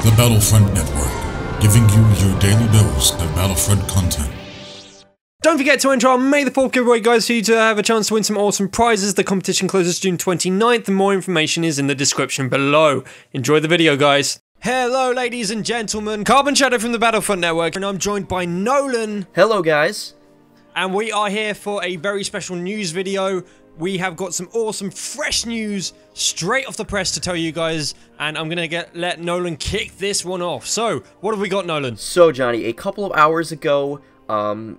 The Battlefront Network, giving you your daily dose of Battlefront content. Don't forget to enter our May the 4th giveaway, guys, for you to have a chance to win some awesome prizes. The competition closes June 29th, and more information is in the description below. Enjoy the video, guys. Hello, ladies and gentlemen. Carbon Shadow from the Battlefront Network, and I'm joined by Nolan. Hello, guys. And we are here for a very special news video. We have got some awesome, fresh news straight off the press to tell you guys, and I'm going to let Nolan kick this one off. So, what have we got, Nolan? So, Johnny, a couple of hours ago,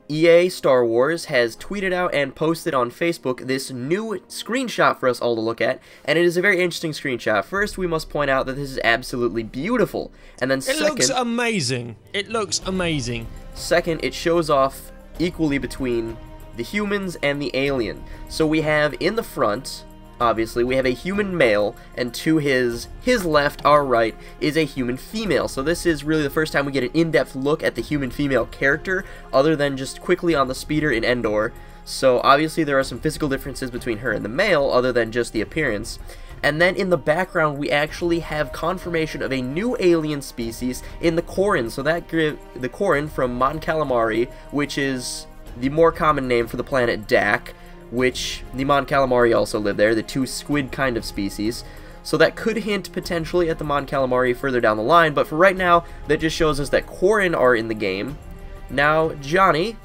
EA Star Wars has tweeted out and posted on Facebook this new screenshot for us all to look at, and it is a very interesting screenshot. First, we must point out that this is absolutely beautiful, and then second... It looks amazing. It looks amazing. Second, it shows off equally between the humans and the alien. So we have in the front, obviously, we have a human male, and to his left, our right, is a human female. So this is really the first time we get an in-depth look at the human female character, other than just quickly on the speeder in Endor. So obviously there are some physical differences between her and the male, other than just the appearance. And then in the background, we actually have confirmation of a new alien species in the Corrin. So that the Corrin from Mon Calamari, which is the more common name for the planet Dak, which the Mon Calamari also live there, the two squid kind of species. So that could hint potentially at the Mon Calamari further down the line, but for right now, that just shows us that Corrin are in the game. Now, Johnny,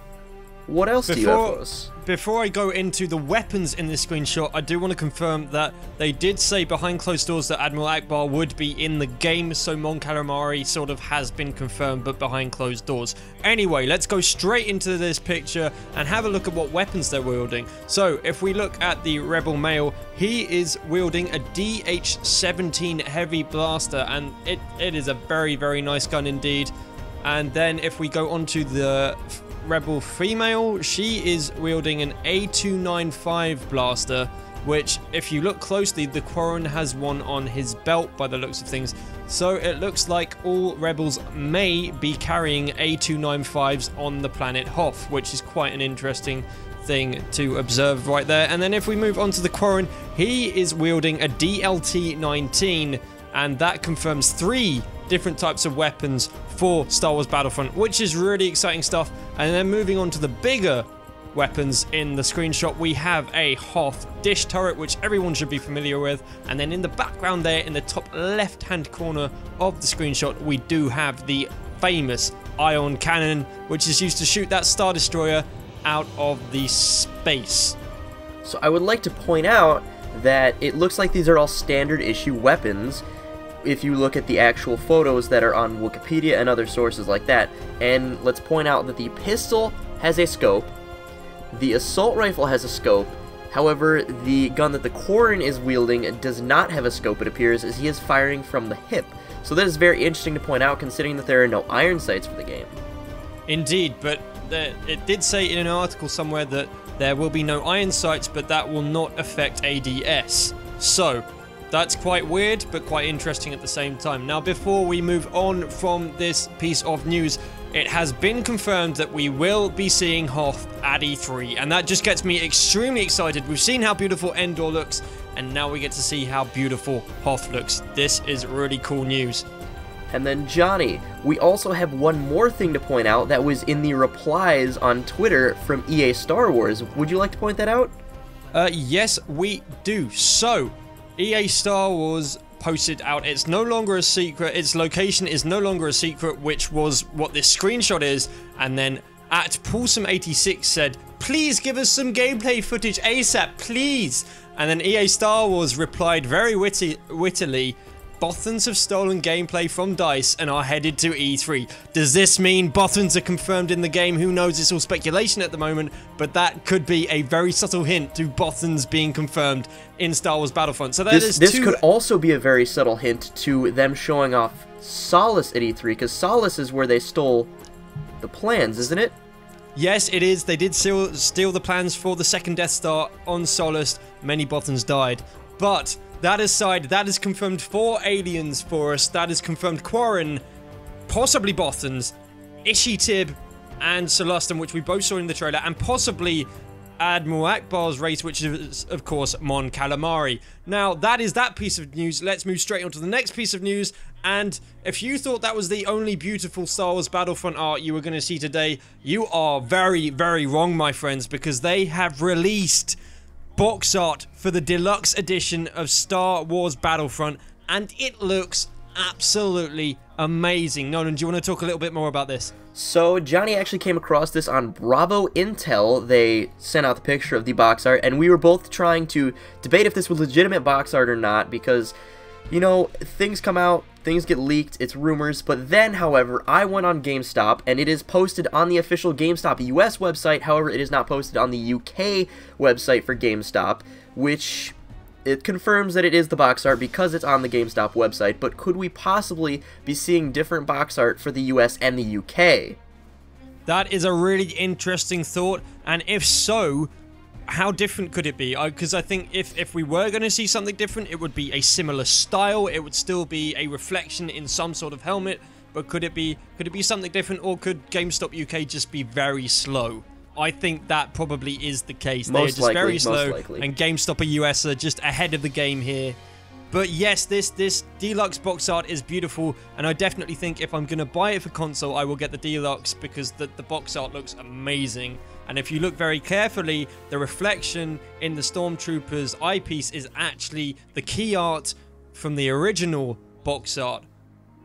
what else do you have for us? Before I go into the weapons in this screenshot, I do want to confirm that they did say behind closed doors that Admiral Akbar would be in the game, so Mon Calamari sort of has been confirmed, but behind closed doors. Anyway, let's go straight into this picture and have a look at what weapons they're wielding. So, if we look at the Rebel male, he is wielding a DH-17 heavy blaster, and it is a very, very nice gun indeed. And then if we go on to the Rebel female, she is wielding an A295 blaster, which, if you look closely, the Corrin has one on his belt by the looks of things. So it looks like all Rebels may be carrying A295s on the planet Hoth, which is quite an interesting thing to observe right there. And then if we move on to the Corrin, he is wielding a DLT-19, and that confirms 3 different types of weapons for Star Wars Battlefront, which is really exciting stuff. And then moving on to the bigger weapons in the screenshot, we have a Hoth dish turret, which everyone should be familiar with. And then in the background there, in the top left-hand corner of the screenshot, we do have the famous ion cannon, which is used to shoot that Star Destroyer out of the space. So I would like to point out that it looks like these are all standard issue weapons if you look at the actual photos that are on Wikipedia and other sources like that. And let's point out that the pistol has a scope, the assault rifle has a scope, however, the gun that the Corrin is wielding does not have a scope, it appears, as he is firing from the hip. So that is very interesting to point out, considering that there are no iron sights for the game. Indeed, but it did say in an article somewhere that there will be no iron sights, but that will not affect ADS. So that's quite weird, but quite interesting at the same time. Now, before we move on from this piece of news, it has been confirmed that we will be seeing Hoth at E3, and that just gets me extremely excited. We've seen how beautiful Endor looks, and now we get to see how beautiful Hoth looks. This is really cool news. And then, Johnny, we also have one more thing to point out that was in the replies on Twitter from EA Star Wars. Would you like to point that out? Yes, we do. So, EA Star Wars posted out, it's no longer a secret, its location is no longer a secret, which was what this screenshot is. And then at Paulsome86 said, please give us some gameplay footage ASAP, please. And then EA Star Wars replied very wittily, Bothans have stolen gameplay from DICE and are headed to E3. Does this mean Bothans are confirmed in the game? Who knows, it's all speculation at the moment, but that could be a very subtle hint to Bothans being confirmed in Star Wars Battlefront. So this could also be a very subtle hint to them showing off Solace at E3, because Solace is where they stole the plans, isn't it? Yes, it is. They did steal the plans for the second Death Star on Solace. Many Bothans died. But that aside, that is confirmed 4 aliens for us. That is confirmed Corrin, possibly Bothans, Ishitib, and Celestin, which we both saw in the trailer, and possibly Admiral Akbar's race, which is, of course, Mon Calamari. Now, that is that piece of news. Let's move straight on to the next piece of news. And if you thought that was the only beautiful Star Wars Battlefront art you were going to see today, you are very, very wrong, my friends, because they have released box art for the deluxe edition of Star Wars Battlefront, and it looks absolutely amazing. Nolan, do you want to talk a little bit more about this? So, Johnny actually came across this on Bravo Intel. They sent out the picture of the box art, and we were both trying to debate if this was legitimate box art or not, because, you know, things come out, things get leaked, it's rumors. But then, however, I went on GameStop, and it is posted on the official GameStop US website. However, it is not posted on the UK website for GameStop, which it confirms that it is the box art because it's on the GameStop website. But could we possibly be seeing different box art for the US and the UK? That is a really interesting thought, and if so, how different could it be? Because I think if we were going to see something different, it would be a similar style. It would still be a reflection in some sort of helmet, but could it be something different, or could GameStop UK just be very slow? I think that probably is the case. They are just very slow, and GameStop US are just ahead of the game here. But yes, this deluxe box art is beautiful, and I definitely think if I'm going to buy it for console, I will get the deluxe, because the box art looks amazing. And if you look very carefully, the reflection in the Stormtrooper's eyepiece is actually the key art from the original box art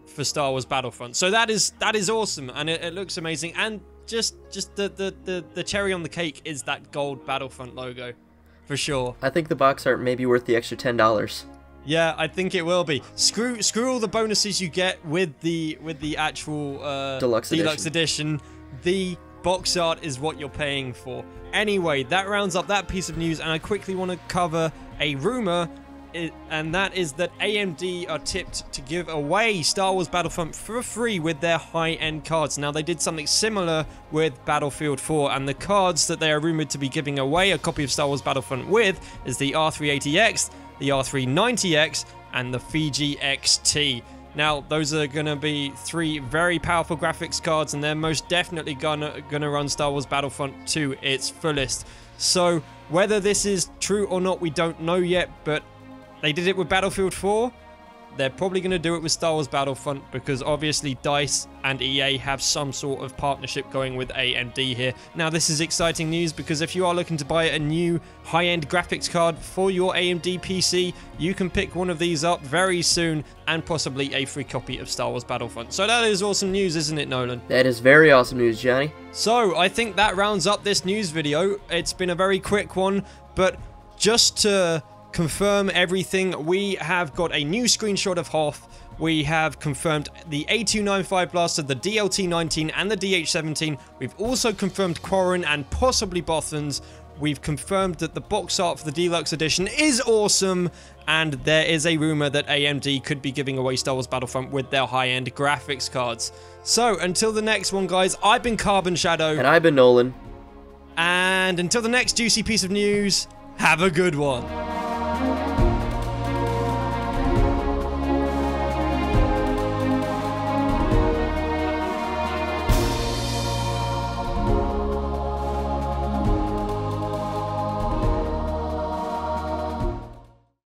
for Star Wars Battlefront. So that is awesome, and it looks amazing. And just the cherry on the cake is that gold Battlefront logo, for sure. I think the box art may be worth the extra $10. Yeah, I think it will be. Screw all the bonuses you get with the actual Deluxe edition. The box art is what you're paying for. Anyway, that rounds up that piece of news, and I quickly want to cover a rumor, and that is that AMD are tipped to give away Star Wars Battlefront for free with their high-end cards. Now, they did something similar with Battlefield 4, and the cards that they are rumored to be giving away a copy of Star Wars Battlefront with is the R380X, the R390X, and the Fiji XT. Now, those are going to be 3 very powerful graphics cards, and they're most definitely gonna run Star Wars Battlefront to its fullest. So, whether this is true or not, we don't know yet, but they did it with Battlefield 4. They're probably going to do it with Star Wars Battlefront, because obviously DICE and EA have some sort of partnership going with AMD here. Now, this is exciting news, because if you are looking to buy a new high-end graphics card for your AMD PC, you can pick one of these up very soon, and possibly a free copy of Star Wars Battlefront. So that is awesome news, isn't it, Nolan? That is very awesome news, Johnny. So I think that rounds up this news video. It's been a very quick one, but just to confirm everything, we have got a new screenshot of Hoth. We have confirmed the A295 blaster, the DLT-19, and the DH-17. We've also confirmed Quarren and possibly Bothans. We've confirmed that the box art for the Deluxe Edition is awesome, and there is a rumor that AMD could be giving away Star Wars Battlefront with their high-end graphics cards. So, until the next one, guys, I've been Carbon Shadow. And I've been Nolan. And until the next juicy piece of news, have a good one.